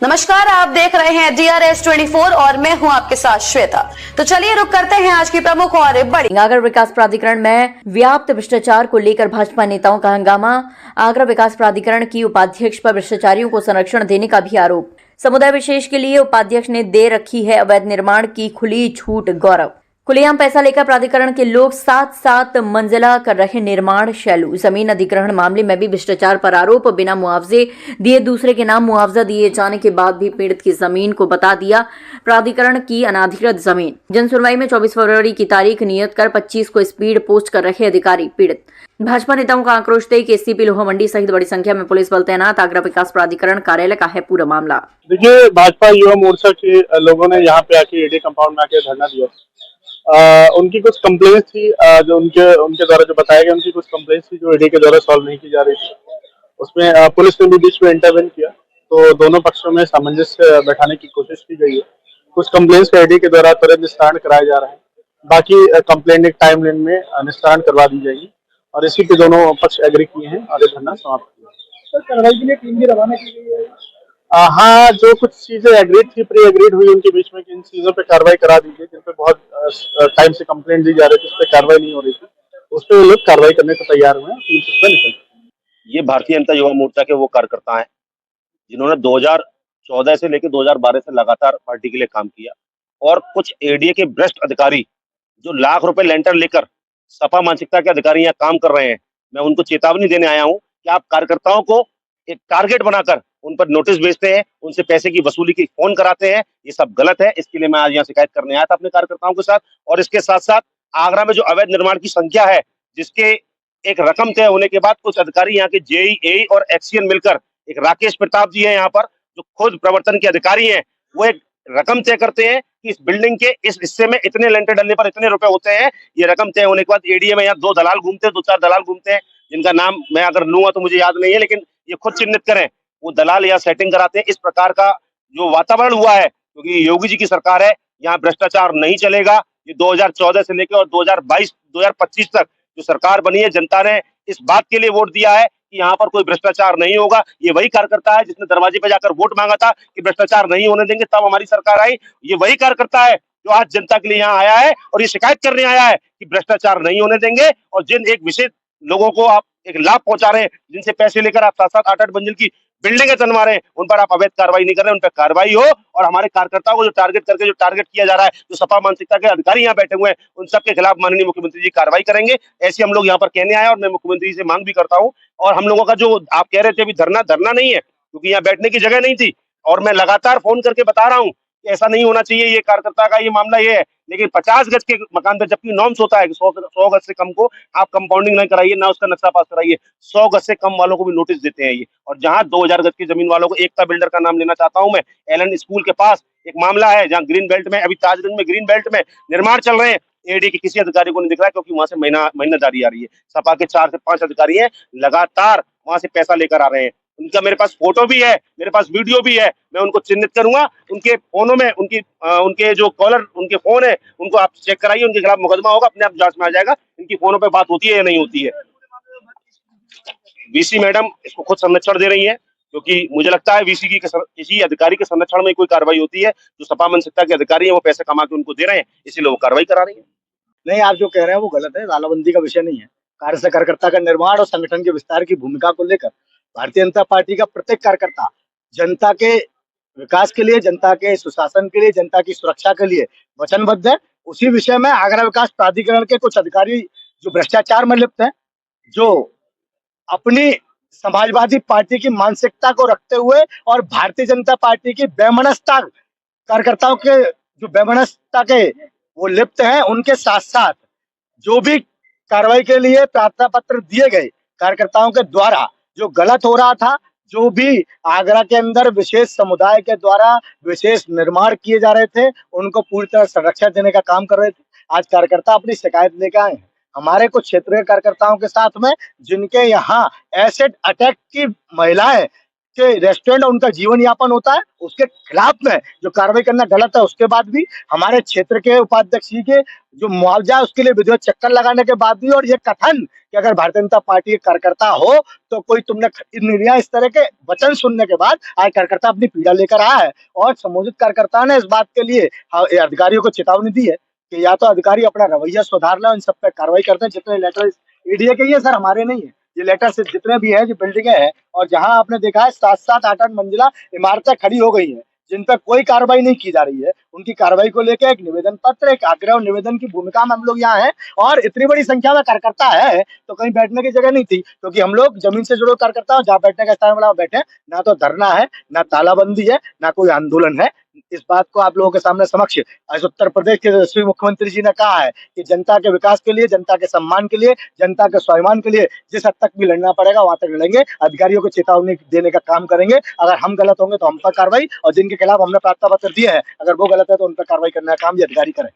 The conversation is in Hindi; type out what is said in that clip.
नमस्कार, आप देख रहे हैं DRS24 और मैं हूं आपके साथ श्वेता। तो चलिए रुक करते हैं आज की प्रमुख और बड़ी। आगरा विकास प्राधिकरण में व्याप्त भ्रष्टाचार को लेकर भाजपा नेताओं का हंगामा। आगरा विकास प्राधिकरण की उपाध्यक्ष पर भ्रष्टाचारियों को संरक्षण देने का भी आरोप। समुदाय विशेष के लिए उपाध्यक्ष ने दे रखी है अवैध निर्माण की खुली छूट। गौरव खुलेआम पैसा लेकर प्राधिकरण के लोग 7-7 मंजिला कर रहे निर्माण शैलू। जमीन अधिग्रहण मामले में भी भ्रष्टाचार पर आरोप। बिना मुआवजे दिए दूसरे के नाम मुआवजा दिए जाने के बाद भी पीड़ित की जमीन को बता दिया प्राधिकरण की अनाधिकृत जमीन। जन सुनवाई में 24 फरवरी की तारीख नियत कर 25 को स्पीड पोस्ट कर रहे अधिकारी पीड़ित। भाजपा नेताओं का आक्रोश थे कि एससीपी लोहा मंडी सहित बड़ी संख्या में पुलिस बल तैनात। आगरा विकास प्राधिकरण कार्यालय का है पूरा मामला। देखिए, भाजपा युवा मोर्चा के लोगों ने यहाँ पे आके एडी कंपाउंड में आके धरना दिया। उनकी कुछ कंप्लेंट्स थी, जो उनके द्वारा जो बताया गया, उनकी कुछ कंप्लेंट्स थी जो ईडी के द्वारा सॉल्व नहीं की जा रही थी। उसमें पुलिस ने भी बीच में इंटरवेन किया, तो दोनों पक्षों में सामंजस्य बैठाने की कोशिश की गई है। कुछ कंप्लेंट्स का ईडी के द्वारा त्वरित निस्तारण कराया जा रहा है। बाकी कंप्लेंट एक टाइम लाइन में निस्तारण करवा दी जाएगी और इसी पे दोनों पक्ष एग्री किए हैं और ये धरना समाप्त किया। सर, कार्रवाई के लिए टीम भी रवाना की गई है। हाँ, जो कुछ चीजें एग्रीड थी, प्री एग्रीड हुई उनके बीच में कि इन चीजों पे कार्रवाई करा दीजिए, जिन पे बहुत टाइम से कंप्लेंट दी जा रही थी, उस पर कार्रवाई नहीं हो रही थी, उस पर वो लोग कार्रवाई करने को तैयार हुए हैं। ये भारतीय जनता युवा मोर्चा के वो कार्यकर्ता हैं जिन्होंने 2014 से लेकर 2012 से लगातार पार्टी के लिए काम किया और कुछ एडीए के भ्रष्ट अधिकारी जो लाख रुपए लेंटर लेकर सपा मानसिकता के अधिकारी यहाँ काम कर रहे हैं, मैं उनको चेतावनी देने आया हूँ कि आप कार्यकर्ताओं को एक टारगेट बनाकर उन पर नोटिस भेजते हैं, उनसे पैसे की वसूली की फोन कराते हैं। ये सब गलत है। इसके लिए मैं आज यहाँ शिकायत करने आया था अपने कार्यकर्ताओं के साथ। और इसके साथ साथ आगरा में जो अवैध निर्माण की संख्या है, जिसके एक रकम तय होने के बाद कुछ अधिकारी यहाँ के जेई, एई और एक्सीएन मिलकर, एक राकेश प्रताप जी है यहाँ पर जो खुद प्रवर्तन के अधिकारी हैं, वो एक रकम तय करते हैं कि इस बिल्डिंग के इस हिस्से में इतने लेंटर डलने पर इतने रुपए होते हैं। ये रकम तय होने के बाद एडीए में यहाँ दो चार दलाल घूमते हैं, जिनका नाम मैं अगर लूंगा तो मुझे याद नहीं है, लेकिन ये खुद चिन्हित करें, वो दलाल या सेटिंग कराते हैं। इस प्रकार का जो वातावरण हुआ है, क्योंकि योगी जी की सरकार है, यहाँ भ्रष्टाचार नहीं चलेगा। ये 2014 से लेकर और 2022-2025 तक जो सरकार बनी है, जनता ने इस बात के लिए वोट दिया है कि यहाँ पर कोई भ्रष्टाचार नहीं होगा। ये वही कार्यकर्ता है जिसने दरवाजे पे जाकर वोट मांगा था कि भ्रष्टाचार नहीं होने देंगे, तब हमारी सरकार आई। ये वही कार्यकर्ता है जो आज जनता के लिए यहाँ आया है और ये शिकायत करने आया है कि भ्रष्टाचार नहीं होने देंगे। और जिन एक विशेष लोगों को आप एक लाभ पहुंचा रहे हैं, जिनसे पैसे लेकर आप 7-7, 8-8 मंजिल की बिल्डिंगें बनवा रहे हैं, उन पर आप अवैध कार्रवाई नहीं कर रहे हैं, उन पर कार्रवाई हो। और हमारे कार्यकर्ताओं को जो टारगेट किया जा रहा है, जो सपा मानसिकता के अधिकारी यहाँ बैठे हुए हैं, उन सबके खिलाफ माननीय मुख्यमंत्री जी कार्रवाई करेंगे। ऐसे हम लोग यहाँ पर कहने आए और मैं मुख्यमंत्री जी से मांग भी करता हूँ। और हम लोगों का जो आप कह रहे थे अभी धरना नहीं है, क्योंकि यहाँ बैठने की जगह नहीं थी। और मैं लगातार फोन करके बता रहा हूँ कि ऐसा नहीं होना चाहिए, ये कार्यकर्ता का ये मामला ये है। लेकिन 50 गज के मकान पर जबकि नॉर्म्स होता है कि 100 गज से कम को आप कंपाउंडिंग नहीं कराइए, ना उसका नक्शा पास कराइए। 100 गज से कम वालों को भी नोटिस देते हैं ये। और जहां 2000 गज की जमीन वालों को, एकता बिल्डर का नाम लेना चाहता हूं मैं, एलन स्कूल के पास एक मामला है जहाँ ग्रीन बेल्ट में, अभी ताजगंज में ग्रीन बेल्ट में निर्माण चल रहे हैं। एडी के किसी अधिकारी को नहीं दिख रहा है, क्योंकि वहां से महीना जारी आ रही है। सपा के 4 से 5 अधिकारी हैं, लगातार वहां से पैसा लेकर आ रहे हैं। उनका मेरे पास फोटो भी है, मेरे पास वीडियो भी है, मैं उनको चिन्हित करूंगा। उनके फोनों में उनके जो कॉलर, उनके फोन है, उनको आप चेक कराइए, उनके खिलाफ मुकदमा होगा, अपने आप जांच में आ जाएगा इनकी फोनों पे बात होती है या नहीं होती है। वीसी मैडम इसको खुद संरक्षण दे रही है, क्योंकि मुझे लगता है वीसी की किसी अधिकारी के संरक्षण में कोई कार्रवाई होती है, जो सपा मानसिकता के अधिकारी है वो पैसे कमा के उनको दे रहे हैं, इसीलिए वो कार्रवाई करा रही है। नहीं, आप जो कह रहे हैं वो गलत है। तालाबंदी का विषय नहीं है। कार्य से कार्यकर्ता का निर्माण और संगठन के विस्तार की भूमिका को लेकर भारतीय जनता पार्टी का प्रत्येक कार्यकर्ता जनता के विकास के लिए, जनता के सुशासन के लिए, जनता की सुरक्षा के लिए वचनबद्ध है। उसी विषय में आगरा विकास प्राधिकरण के कुछ अधिकारी जो भ्रष्टाचार में लिप्त हैं, जो अपनी समाजवादी पार्टी की मानसिकता को रखते हुए और भारतीय जनता पार्टी की बेमनस्ता, कार्यकर्ताओं के जो बेमनस्ता के वो लिप्त हैं, उनके साथ साथ जो भी कार्रवाई के लिए प्रार्थना पत्र दिए गए कार्यकर्ताओं के द्वारा, जो गलत हो रहा था, जो भी आगरा के अंदर विशेष समुदाय के द्वारा विशेष निर्माण किए जा रहे थे, उनको पूरी तरह संरक्षण देने का काम कर रहे थे। आज कार्यकर्ता अपनी शिकायत लेकर आए हैं हमारे कुछ क्षेत्रीय कार्यकर्ताओं के साथ में, जिनके यहाँ एसिड अटैक की महिलाएं के रेस्टोरेंट और उनका जीवन यापन होता है, उसके खिलाफ में जो कार्रवाई करना गलत है। उसके बाद भी हमारे क्षेत्र के उपाध्यक्ष जी के जो मुआवजा है उसके लिए विधिवत चक्कर लगाने के बाद भी, और ये कथन कि अगर भारतीय जनता पार्टी के कार्यकर्ता हो तो कोई तुमने निर्णय, इस तरह के वचन सुनने के बाद आज कार्यकर्ता अपनी पीड़ा लेकर आया है। और संबोधित कार्यकर्ता ने इस बात के लिए अधिकारियों को चेतावनी दी है कि या तो अधिकारी अपना रवैया सुधार लें, इन सब पे कार्रवाई करते हैं। जितने लेटर ईडीए के ही है सर, हमारे नहीं है ये लेटर, से जितने भी हैं जो बिल्डिंगें हैं, और जहां आपने देखा है 7-7, 8-8 मंजिला इमारतें खड़ी हो गई हैं जिन पर कोई कार्रवाई नहीं की जा रही है, उनकी कार्रवाई को लेकर एक निवेदन पत्र, एक आग्रह और निवेदन की भूमिका में हम लोग यहाँ हैं। और इतनी बड़ी संख्या में कार्यकर्ता है तो कहीं बैठने की जगह नहीं थी, क्योंकि हम लोग जमीन से जुड़े कार्यकर्ता, जहाँ बैठने का स्थान मिला बैठे। ना तो धरना है, ना तालाबंदी है, ना कोई आंदोलन है। इस बात को आप लोगों के सामने समक्ष आज उत्तर प्रदेश के यशस्वी मुख्यमंत्री जी ने कहा है कि जनता के विकास के लिए, जनता के सम्मान के लिए, जनता के स्वाभिमान के लिए जिस हद तक भी लड़ना पड़ेगा वहां तक लड़ेंगे। अधिकारियों को चेतावनी देने का काम करेंगे। अगर हम गलत होंगे तो हम पर कार्रवाई, और जिनके खिलाफ हमने प्रार्थना पत्र दिए हैं अगर वो गलत है तो उन पर कार्रवाई करने का काम ये अधिकारी करें।